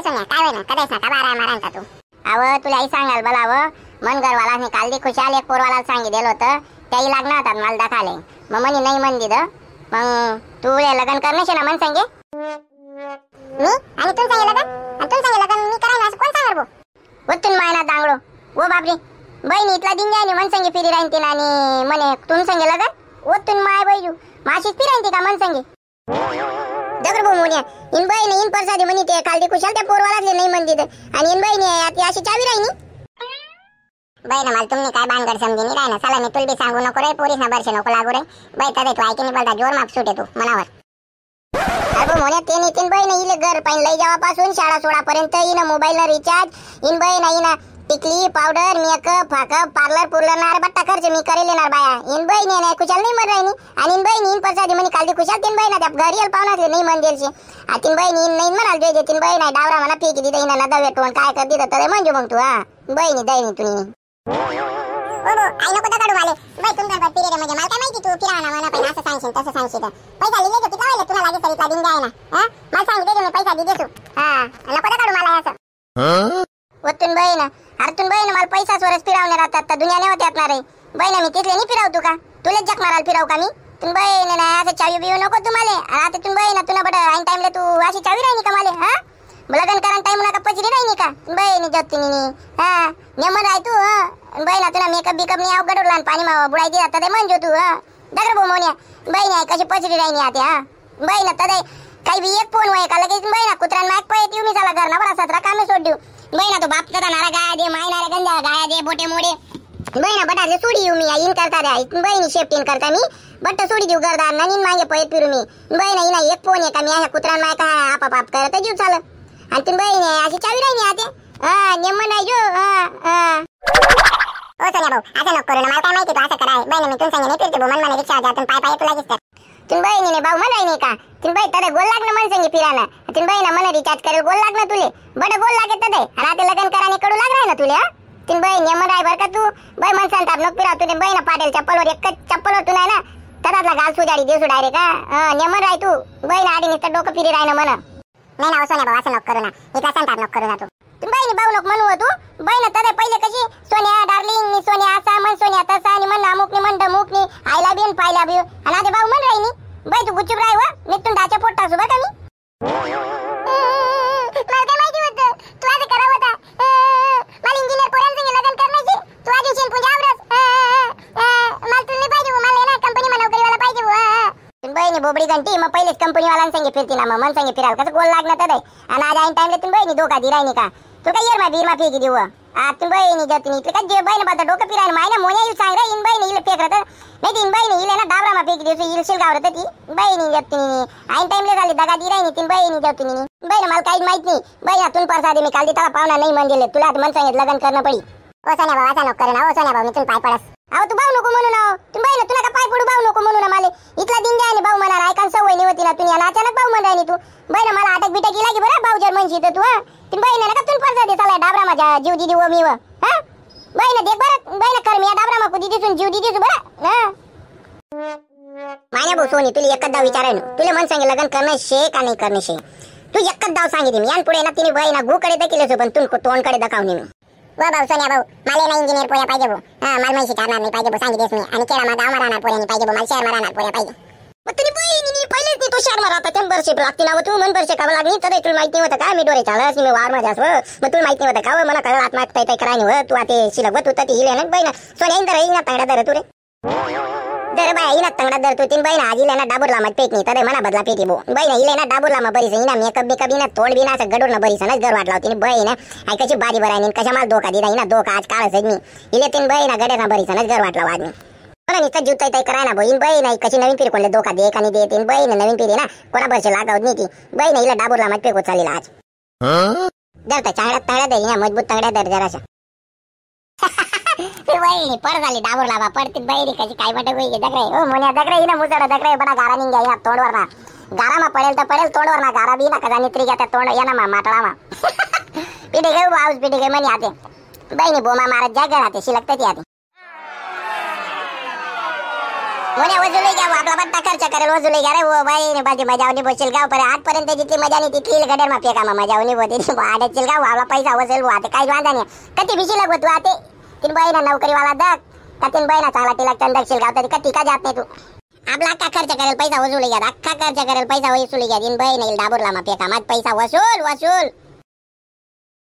काय सोन्या काय होईल कदाच ना का बारा मारांचा तू अव तुला आई सांगाल बोलाव मन घरवाला ने काल दे खुशाल एक पोरवाला सांगितलं होतं त्याही लागणार होतात मला दाखाले मग म्हणे नाही मन दिलं मग तू लग्न करण्याचे ना मन सांगे मी आणि तू सांगे लग्न मी करायला असं कोण सांगार बो ओतून मायना दांगडो ओ बापरे बहिणी इथला दिन जायनी मन संगे फिरी राहीन तीन आणि मने तुम संगे लग्न ओतून माय बैजू माशीच फिरायन ती का मन संगे दगड बो मोन्या इन बहिणी इन परसादी म्हणी ते काल दे खुशाल त्या पोरवालाच नाही मन दिलं आणि इन बहिणी ती अशी चावी राहिनी बाई ना मला तुम्ही काय भानगड समजी नाही काय ना चला मी तुला बी सांगू नको रे पोरीस ना बरसे नको लागू रे बाई तदे तू ऐकी नाही बोलता जोर माप सुटे तू मनावर अरे मोन्या ते नितीन बाई ना इले घर पाइन लई जावापासून शाळा सोडापर्यंत इन मोबाईल ना रिचार्ज इन बाई ना इन टिकली पावडर मेकअप फाकअप पार्लर पुरलर ना बट्टा खर्च मी करेल येणार बाया इन बाई नाही खुशाल नाही मन राहिनी आणि इन बाई इन परसादी म्हणी काल दी खुशाल तीन बाई ना त्या घरी येल पाहुणा नाही मन देलशी आ तीन बाई नाही म्हणाल जे तीन बाई नाही डावरा मला फेकी दिदे इन ना दवे टोन काय कर दिदे तरे म्हणजे मग तू हा बहिणी दैनी तुनी ओ आई नको दगड वाले बाई तुम घर फिरे रे म्हणजे मला काय माहिती तू फिराना म्हणा पण असं सांगशील तसं सांगशील पैसा लिहिले किती लावले तुला लागे सरीचा दिन जाय ना हा मला सांगितलं मी पैसा दे तू हा नको दगड मला असं वतून बाई ना अरे बाई ना मला पैसा स्वरच फिरावणे राहतात तर दुनिया नाही होते असणार रे बाई ना मी तिथले नाही फिरवतो का तुलाच जग मारायला फिरव का मी तुम बाई ना असं चावी बिव नको तुम्हाला आता तुम बाई ना तुला बट ऐन टाइमला तू अशी चावी राहिनी का मला हा लग्न करायला टाइम नका पचरी राहिनी का बाई नि जत्तीनी हा नेमन राय तू बाई ना तुला मेकअप बिकअप नाही अवघड लहान पाणी मा बुडाई दिला तदे म्हणजो तू हा दगड बो मोन्या बाई नाही कशी पचरी राहिनी आता हा बाई ना तदे काही बी एक फोन वय का लगेच बाई ना कुत्रान माग पय येऊ मी चला घर ना बरा सतरा कामे सोड देऊ बाई ना तो बाप तदा नारा गाया दे माय नारा गंजा गाया दे बोटे मोडे बाई ना बटा सोडी येऊ मी इन करता रे बाई नि शेफ्टीन करता मी बट सोडी देऊ गरदार ननीन मागे पय फिरू मी बाई ना इना एक फोन आहे का मी अशा कुत्रान माय का आप आप करत जीव चाल आणि तुम बाई ने अशी चावी राहिनी आते हा नेमन नाही जो ओ सोन्या भाऊ असं नको करू ना मला काय माहिती तू असं कराय बाई मी तुम सांगे नाही फिरते मन मन रिक्षा जातून पाय पाय तुला दिसतात तुम बाई ने भाऊ मन राहिनी का तुम बाई तदे गोल लागणं मन संगे फिराना तुम बाई ना मन रिचार्ज करेल गोल लागणं तुले बड गोल लागे तदे आणि आता लग्न कराने कडू लाग राय ना तुले तुम बाई नेमन राय बर का तू बाई मन सांगतात नको फिराव तुले बाई ना पाटेल चप्पलवर एकच चप्पलवर तू नाही ना तदातला गाल सुजाडी देसू डायरेक्ट हा नेमन राय तू बाई ना आडी नुसतं डोकं फिरी राय ना मन नाही ना सोन्या भाऊ असं नको करू ना इथला सांगतात नको करू ना तू तुम्ही बाईने भाऊ नको म्हणू तू बाई ना तदे पहिले कशी सोन्या डार्लिंग नि सोन्या असा मन सोन्या तसा आणि मन अमुक नि मन डमुक नि आयला बी पायला बी आणि आता भाऊ मन राहिनी बाई तू गुच्चूप राय व मी तुम डाच्या पोट टाकू बा का मी मला काय माहिती होतं तू असं करावं होता मला इंजिनियर पोरांसंग लग्न करण्याची तू आधी शेन पूजा आवडस मला तुला पाहिजे मला ना कंपनी मा नोकरीवाला पाहिजे बहिणी बोबडी घंटी मग पहिलेच कंपनी वाल्यांसंगे फिरती ना मग मन संगे फिराल कसं गोल लागणार तर आणि आज ऐन टाइमला तुम्ही बहिणी धोका दी राहिनी का तू काय येर मा बीर मा फेकी देऊ आज तुम्ही बहिणी जतनी इथलं काय जे बहिणी बद्दल डोकं फिरायला मायना मोन्या येईल सांग रे इन बहिणी इल फेकरत नाही तीन बहिणी इले ना डाबरा मा फेकी देऊ इल शिल गावरत ती बहिणी जतनी ऐन टाइमला झाली दगा दी राहिनी तीन बहिणी जतनी बहिणी मला काही माहित नाही बहिणी तुन परसादी मी काल दी त्याला पाहुणा नाही मन दिले तुला मन सांगित लग्न करणं पडी ओ सोन्या भाऊ असं नको करू ना ओ सोन्या भाऊ मी तुला पाय पडस अहो तू भाऊ नको म्हणू ना तू बहिणी तुला का पाय पडू भाऊ नको म्हणू ना मला इथला दिन द्या आणि भाऊ म्हणा ऐकान सवय नाही होती ना तुला अचानक भाऊ म्हण राहिली तू बहिणी मला अटक बिटक गेला की बरं भाऊ जर म्हणशी तर तू हा तीन बहिणी ना का तुन परसादी चालाय डाबरा माझ्या जीव दिदी व मी व हा बहिणी देख बरं बहिणी कर मी डाबरा मा कुदी दिसून जीव दिदी बरं हा माया भाऊ सोनी तुला एकच दाव विचाराय ना तुला मन सांगे लग्न करणं शे का नाही करणं शे तू एकच दाव सांगितली मी आणि पुढे ना तिने बहिणा गूकडे दखीलच पण तू तोंडकडे दखावली मी वा भाऊ सोन्या भाऊ मला ना इंजिनियर पोया पाहिजे भाऊ हा मला माहिती करणार नाही पाहिजे भाऊ सांगितलेस मी आणि केळा माझा आम्हाला राहणार पोऱ्यानी पाहिजे भाऊ मला शहर मा राहणार पोया पाहिजे मग तुम्ही बहिणी पहिलेच नाही तो शहर मा राहता त्यान बरशे लागते ना तू मन बरशे कावा लागली तर तुला माहिती होतं का मी डोरे चालस मी वार माझ्या मग तुला माहिती होतं का मला कळलं आत्मा तै करायनी हो तू आता शिलगवत होता ती हिले ना बहिणा सोन्या इंदर येईना तांगडा दर तू रे दर बाय इना तंगडा दर तू तीन बहिणा आजी लेना डाबूरला मत पेक नाही तदे मना बदला पेटी बो बहिणा इले ना डाबूरला मा बरीस इना मेकअप बिकअप इना तोड बिना असं गडूर ना बरीस ना घर वाटला होती बहिणा आई कशी बारी बरायनी कशा मला धोका दिला इना धोका आज काळच मी इले तीन बहिणा गडे ना बरीस ना घर वाटला वाजनी मला नुसतं जीव तै कराय ना बहीण बहीण कशी नवीन पिढी कोणले धोका दे आणि दे तीन बहीण नवीन पिढी ना कोणा बरसे लागावत नाही ती बहीण इला डाबूरला मत पेको चालीला आज दरता चांगला तंगडा दे इना मजबूत तंगडा दर जरासा वहिनी पर झाली डाबूर लावा पडती बहिणी कशी काय वाटत होई दगरे ओ मोन्या दगरे इना मुजड दगरे बडा गारा निघ्या या तोंडवर ना गारा मा पडेल तर पडेल तोंडवर ना गारा बी ना कदा नित्री त्या तोंड या ना माटळा मा पिढे घेऊ आऊस पिढे घे म्हणी आते बहिणी बोमा मारत जाग राहते शिलकते ती आते मोने वजुली घ्या आपला पट्टा खर्च करेल वजुली घ्या रे वो बाई बाजी मजावनी बसशील गाव पर आजपर्यंत जितली मजा नाही तिथली गडर मा फेका मजावनी होती आडतील गाव आपला पैसा वसूल आता काही वांधा नाही कधी भिशी लागत तू आते तीन बहिणा नोकरी वाला दक का तीन बहिणा चांगला तिला चंदकशील गाव तरी कधी का जात नाही तू आपला अख्खा खर्च करेल पैसा वसूल घ्या अख्खा खर्च करेल पैसा वसूल घ्या तीन बहीण येईल डाबूरला मा फेका माझ पैसा वसूल वसूल